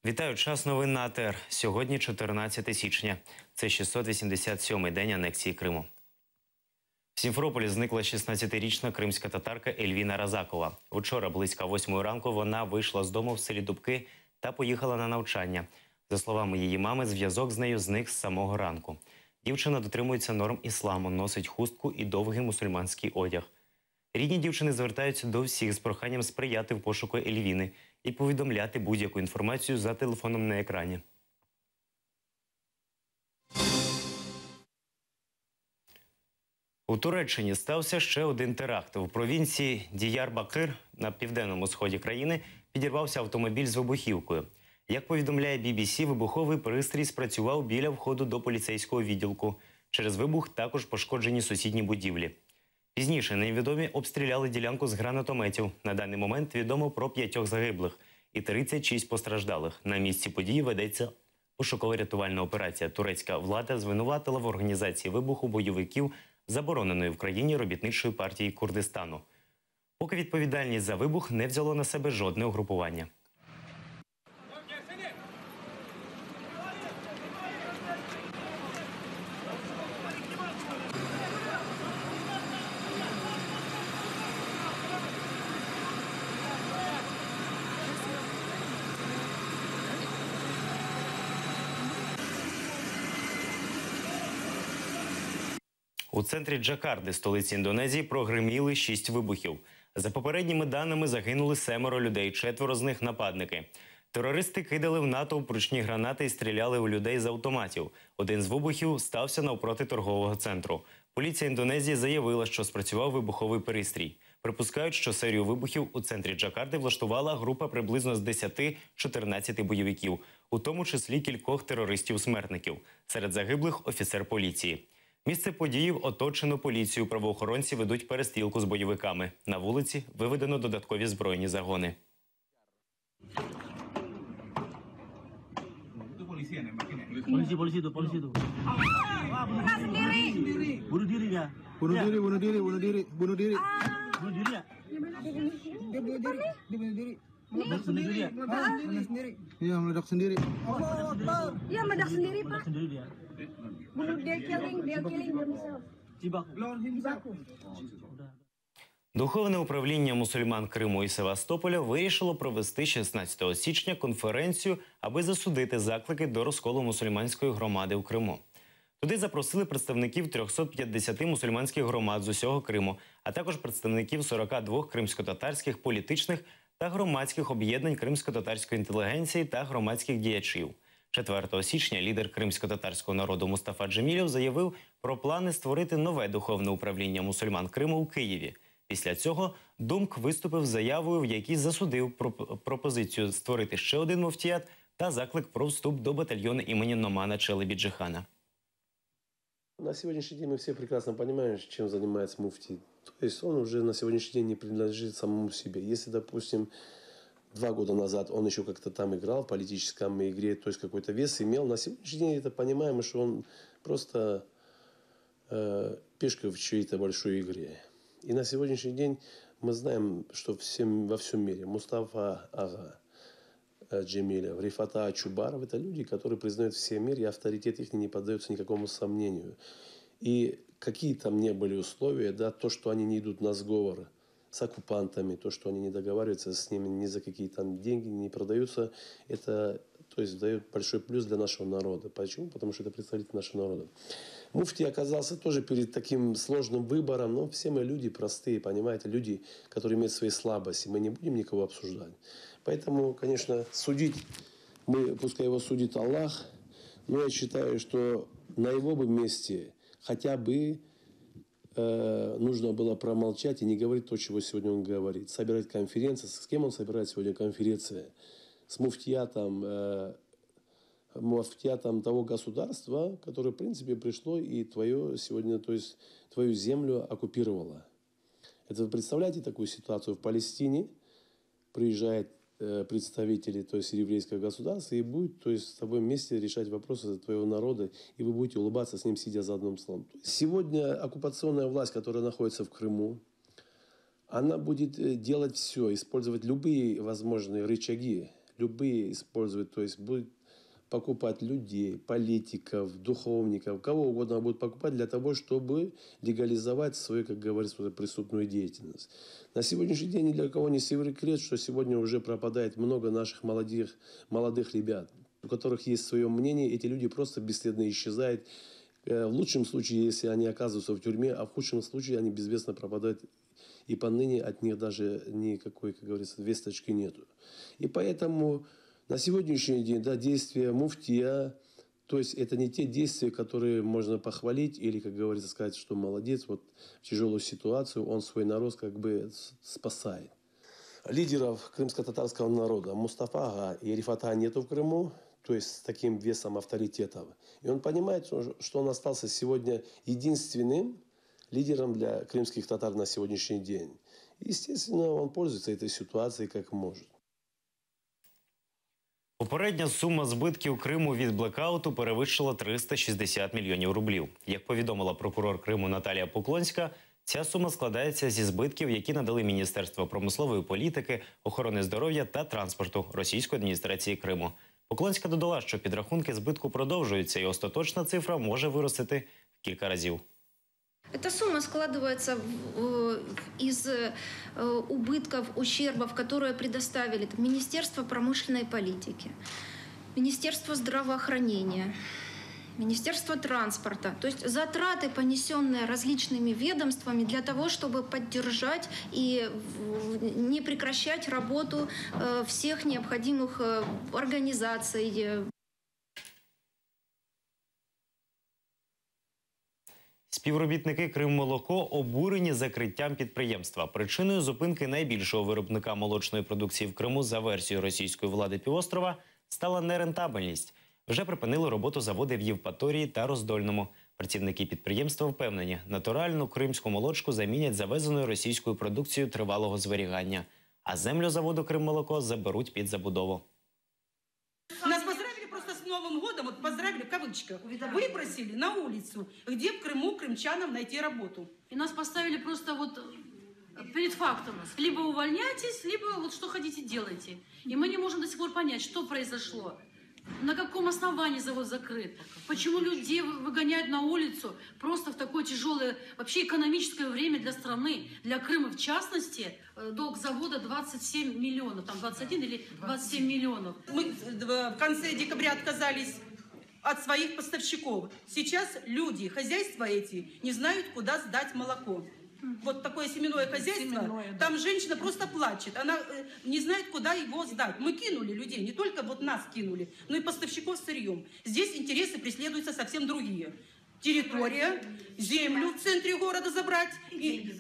Вітаю, час новин на АТР. Сьогодні 14 січня. Це 687-й день анексії Криму. В Сімферополі зникла 16-річна кримська татарка Ельвіна Разакова. Вчора близько 8 ранку вона вийшла з дому в селі Дубки та поїхала на навчання. За словами її мами, зв'язок з нею зник з самого ранку. Дівчина дотримується норм ісламу, носить хустку і довгий мусульманський одяг. Рідні дівчини звертаються до всіх з проханням сприяти в пошуку Ельвіни і повідомляти будь-яку інформацію за телефоном на екрані. У Туреччині стався ще один теракт. У провінції Діярбакир на південному сході країни підірвався автомобіль з вибухівкою. Як повідомляє BBC, вибуховий пристрій спрацював біля входу до поліцейського відділку. Через вибух також пошкоджені сусідні будівлі. Пізніше невідомі обстріляли ділянку з гранатометів. На даний момент відомо про 5 загиблих і 36 постраждалих. На місці події ведеться пошуково-рятувальна операція. Турецька влада звинуватила в організації вибуху бойовиків забороненої в країні робітничої партії Курдистану. Поки відповідальність за вибух не взяло на себе жодне угрупування. У центрі Джакарти, столиці Індонезії, прогриміли 6 вибухів. За попередніми даними загинули 7 людей, 4 з них – нападники. Терористи кидали в натовп ручні гранати і стріляли у людей з автоматів. Один з вибухів стався навпроти торгового центру. Поліція Індонезії заявила, що спрацював вибуховий пристрій. Припускають, що серію вибухів у центрі Джакарти влаштувала група приблизно з 10-14 бойовиків, у тому числі кількох терористів-смертників. Серед загиблих – офіцер поліції. Місце події оточено поліцією. Правоохоронці ведуть перестрілку з бойовиками. На вулиці виведено додаткові збройні загони. Polisi itu. Bunuh diri ya? Bunuh diri ya? Dia bunuh diri. Meledak sendiri ya? Iya, meledak sendiri. Iya, meledak sendiri, Pak. Bunuh dia killing himself. Cibaku. Духовне управління мусульман Криму і Севастополя вирішило провести 16 січня конференцію, аби засудити заклики до розколу мусульманської громади в Криму. Туди запросили представників 350 мусульманських громад з усього Криму, а також представників 42 кримсько-татарських політичних та громадських об'єднань кримсько-татарської інтелігенції та громадських діячів. 4 січня лідер кримсько-татарського народу Мустафа Джемілєв заявив про плани створити нове духовне управління мусульман Криму у Києві. Після цього Думк виступив з заявою, в якій засудив пропозицію створити ще один муфтіят та заклик про вступ до батальйону імені Номана Челебі-Джихана. На сегодняшний день мы все прекрасно понимаем, чем занимается муфти. То есть он уже на сегодняшний день не принадлежит самому себе. Если, допустим, 2 года назад он еще как-то там играл в политическом игре, то есть какой-то вес имел, на сегодняшний день это понимаем, что он просто пешка в чьей-то большой игре. И на сегодняшний день мы знаем, что во всем мире Мустафа Ага Джемилев, Рифата Чубаров – это люди, которые признают все мир, и авторитет их не поддается никакому сомнению. И какие там не были условия, да, то, что они не идут на сговор с оккупантами, то, что они не договариваются с ними ни за какие там деньги, не продаются, это, то есть, дает большой плюс для нашего народа. Почему? Потому что это представитель нашего народа. Муфти оказался тоже перед таким сложным выбором, но все мы люди простые, понимаете, люди, которые имеют свои слабости, мы не будем никого обсуждать. Поэтому, конечно, судить, пускай его судит Аллах, но я считаю, что на его бы месте хотя бы нужно было промолчать и не говорить то, чего сегодня он говорит. Собирать конференции. С кем он собирает сегодня конференции? С муфтиятом того государства, которое, в принципе, пришло и твою землю оккупировало. Это вы представляете такую ситуацию? В Палестине приезжают представители, то есть еврейского государства, и будет, то есть с тобой вместе решать вопросы твоего народа, и вы будете улыбаться с ним, сидя за одним столом. Сегодня оккупационная власть, которая находится в Крыму, она будет делать все, использовать любые возможные рычаги любые использовать, то есть будет покупать людей, политиков, духовников, кого угодно будут покупать для того, чтобы легализовать свою, как говорится, преступную деятельность. На сегодняшний день ни для кого не секрет, что сегодня уже пропадает много наших молодых ребят, у которых есть свое мнение, эти люди просто бесследно исчезают. В лучшем случае, если они оказываются в тюрьме, а в худшем случае они безвестно пропадают. И поныне от них даже никакой, как говорится, весточки нету. И поэтому на сегодняшний день, да, действия муфтия, то есть это не те действия, которые можно похвалить или, как говорится, сказать, что молодец, вот в тяжелую ситуацию он свой народ как бы спасает. Лидеров крымско-татарского народа Мустафа Ага и Рифата нету в Крыму, то есть с таким весом авторитетов. И он понимает, что он остался сегодня единственным лидером для крымских татар на сегодняшний день. Естественно, он пользуется этой ситуацией как может. Попередня сума збитків Криму від блекауту перевищила 360 мільйонів рублів. Як повідомила прокурор Криму Наталія Поклонська, ця сума складається зі збитків, які надали Міністерство промислової політики, охорони здоров'я та транспорту Російської адміністрації Криму. Поклонська додала, що підрахунки збитку продовжуються і остаточна цифра може виростити в кілька разів. Эта сумма складывается из убытков, ущербов, которые предоставили Министерство промышленной политики, Министерство здравоохранения, Министерство транспорта. То есть затраты, понесенные различными ведомствами для того, чтобы поддержать и не прекращать работу всех необходимых организаций. Співробітники «Криммолоко» обурені закриттям підприємства. Причиною зупинки найбільшого виробника молочної продукції в Криму за версією російської влади півострова стала нерентабельність. Вже припинили роботу заводи в Євпаторії та Роздольному. Працівники підприємства впевнені, натуральну кримську молочку замінять завезеною російською продукцією тривалого зберігання. А землю заводу «Криммолоко» заберуть під забудову. Нас поздравили просто с Новым годом, вот поздравили в кавычках, выбросили на улицу, где в Крыму крымчанам найти работу. И нас поставили просто вот перед фактом. Либо увольняйтесь, либо вот что хотите делайте. И мы не можем до сих пор понять, что произошло. На каком основании завод закрыт? Почему людей выгоняют на улицу просто в такое тяжелое, вообще экономическое время для страны, для Крыма в частности? Долг завода 27 миллионов, там 21 или 27 миллионов. Мы в конце декабря отказались от своих поставщиков. Сейчас люди, хозяйства эти, не знают, куда сдать молоко. Вот такое семенное хозяйство, там женщина просто плачет, она не знает, куда его сдать. Мы кинули людей, не только вот нас кинули, но и поставщиков сырьем. Здесь интересы преследуются совсем другие. Территория, землю в центре города забрать. Деньги,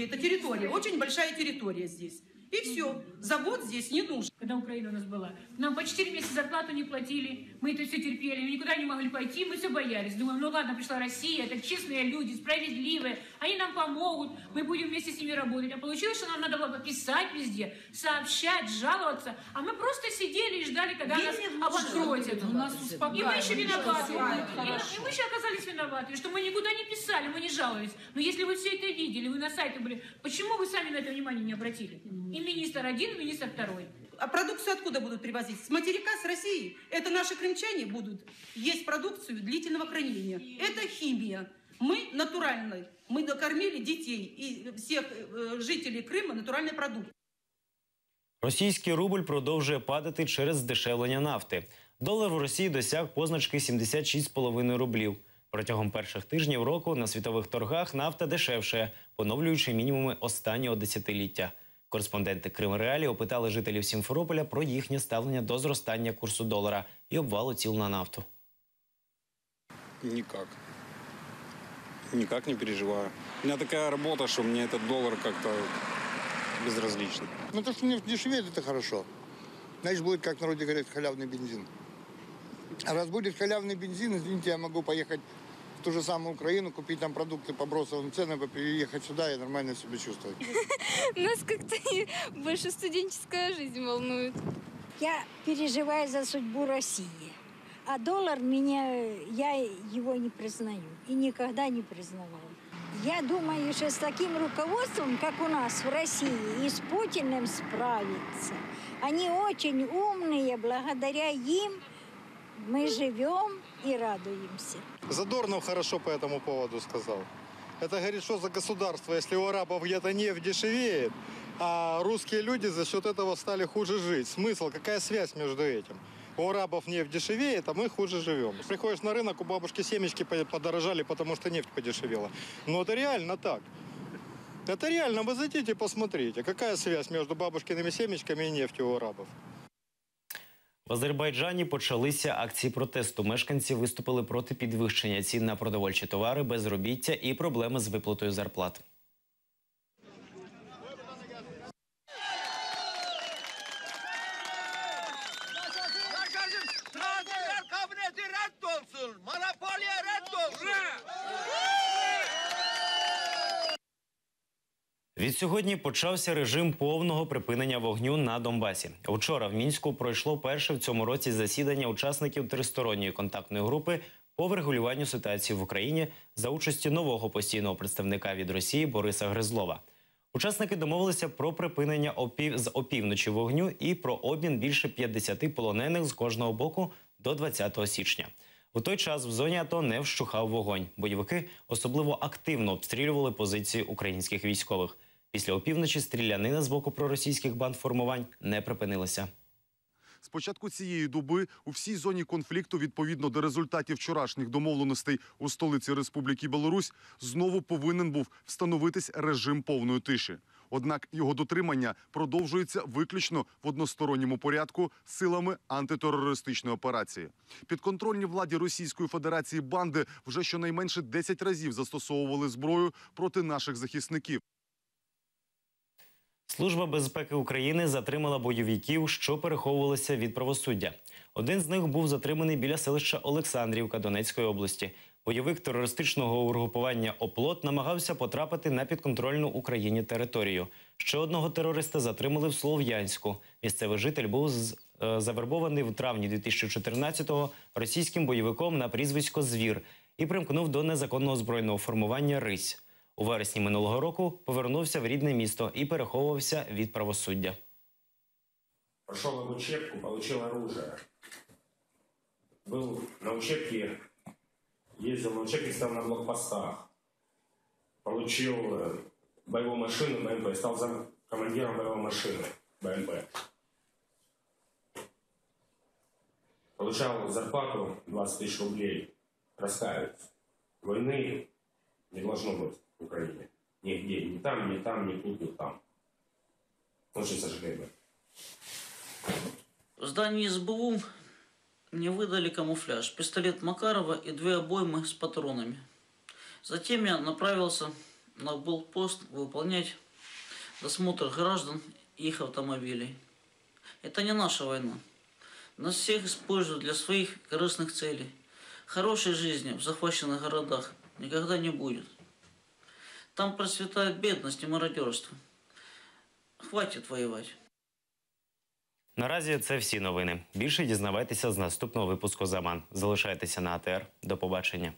это территория, очень большая территория здесь. И все, завод здесь не нужен. Когда Украина у нас была, нам по 4 месяца зарплату не платили, мы это все терпели, мы никуда не могли пойти, мы все боялись. Думаем, ну ладно, пришла Россия, это честные люди, справедливые, они нам помогут, мы будем вместе с ними работать. А получилось, что нам надо было писать везде, сообщать, жаловаться, а мы просто сидели и ждали, когда нас обанкротят. И мы еще виноваты. И мы еще оказались виноваты, что мы никуда не писали, мы не жаловались. Но если вы все это видели, вы на сайте были, почему вы сами на это внимание не обратили? И министр один, и министр второй. А продукцию откуда будут привозить? С материка, с России. Это наши крымчане будут есть продукцию длительного хранения. Это химия. Мы натуральные. Мы накормили детей и всех жителей Крыма натуральной продукцией. Російський рубль продовжує падати через здешевлення нафти. Долар в Росії досяг позначки 76,5 рублів. Протягом перших тижнів року на світових торгах нафта дешевшає, поновлюючи мінімуми останнього десятиліття. Кореспонденти Кримреалії опитали жителів Сімферополя про їхнє ставлення до зростання курсу долара і обвалу ціл на нафту. Никак. Никак не переживаю. У меня такая работа, что мне этот доллар как-то безразлично. Ну, то, что нефть дешевеет, это хорошо. Значит, будет, как в народе говорят, халявный бензин. А раз будет халявный бензин, извините, я могу поехать в ту же самую Украину, купить там продукты по бросовым ценам, переехать сюда и нормально себя чувствовать. Нас как-то больше студенческая жизнь волнует. Я переживаю за судьбу России. А доллар я его не признаю и никогда не признавала. Я думаю, что с таким руководством, как у нас в России, и с Путиным справиться. Они очень умные, благодаря им мы живем и радуемся. Задорнов хорошо по этому поводу сказал. Это говорит, что за государство, если у арабов где-то нефть дешевеет, а русские люди за счет этого стали хуже жить. Смысл, какая связь между этим? У арабов нефть дешевеет, а мы хуже живем. Приходишь на рынок, у бабушки семечки подорожали, потому что нефть подешевела. Но это реально так. Это реально, вы зайдите и посмотрите, какая связь между бабушкиными семечками и нефтью у арабов. В Азербайджані почалися акції протесту. Мешканці виступили проти підвищення цін на продовольчі товари, безробіття і проблеми з виплатою зарплат. Відсьогодні почався режим повного припинення вогню на Донбасі. Вчора в Мінську пройшло перше в цьому році засідання учасників тристоронньої контактної групи по врегулюванню ситуації в Україні за участі нового постійного представника від Росії Бориса Гризлова. Учасники домовилися про припинення з опівночі вогню і про обмін більше 50 полонених з кожного боку до 20 січня. У той час в зоні АТО не вщухав вогонь. Бойовики особливо активно обстрілювали позиції українських військових. Після опівночі стрілянина з боку проросійських бандформувань не припинилася. З початку цієї доби у всій зоні конфлікту, відповідно до результатів вчорашніх домовленостей у столиці Республіки Білорусь, знову повинен був встановитись режим повної тиші. Однак його дотримання продовжується виключно в односторонньому порядку силами антитерористичної операції. Підконтрольні владі Російської Федерації банди вже щонайменше 10 разів застосовували зброю проти наших захисників. Служба безпеки України затримала бойовиків, що переховувалися від правосуддя. Один з них був затриманий біля селища Олександрівка Донецької області. Бойовик терористичного угрупування «Оплот» намагався потрапити на підконтрольну Україні територію. Ще одного терориста затримали в Слов'янську. Місцевий житель був завербований в травні 2014-го російським бойовиком на прізвисько «Звір» і примкнув до незаконного збройного формування «Рись». У вересні минулого року повернувся в рідне місто і переховувався від правосуддя. Пошел в учебку, получил оружие. Был на учебке, ездил на учебке, стал на блокпостах. Получил боевую машину БМП, стал командиром боевой машины БМП. Получал зарплату 20 тысяч рублей. Раскаиваюсь. Войны не должно быть в Украине. Нигде. Ни там, ни там, ни тут, ни там. Очень сожалею. В здании СБУ мне выдали камуфляж, пистолет Макарова и 2 обоймы с патронами. Затем я направился на блокпост выполнять досмотр граждан и их автомобилей. Это не наша война. Нас всех используют для своих корыстных целей. Хорошей жизни в захваченных городах никогда не будет. Там процветает бедность и мародерство. Хватит воевать. Наразі це всі новини. Більше дізнавайтеся з наступного випуску «Заман». Залишайтеся на АТР. До побачення.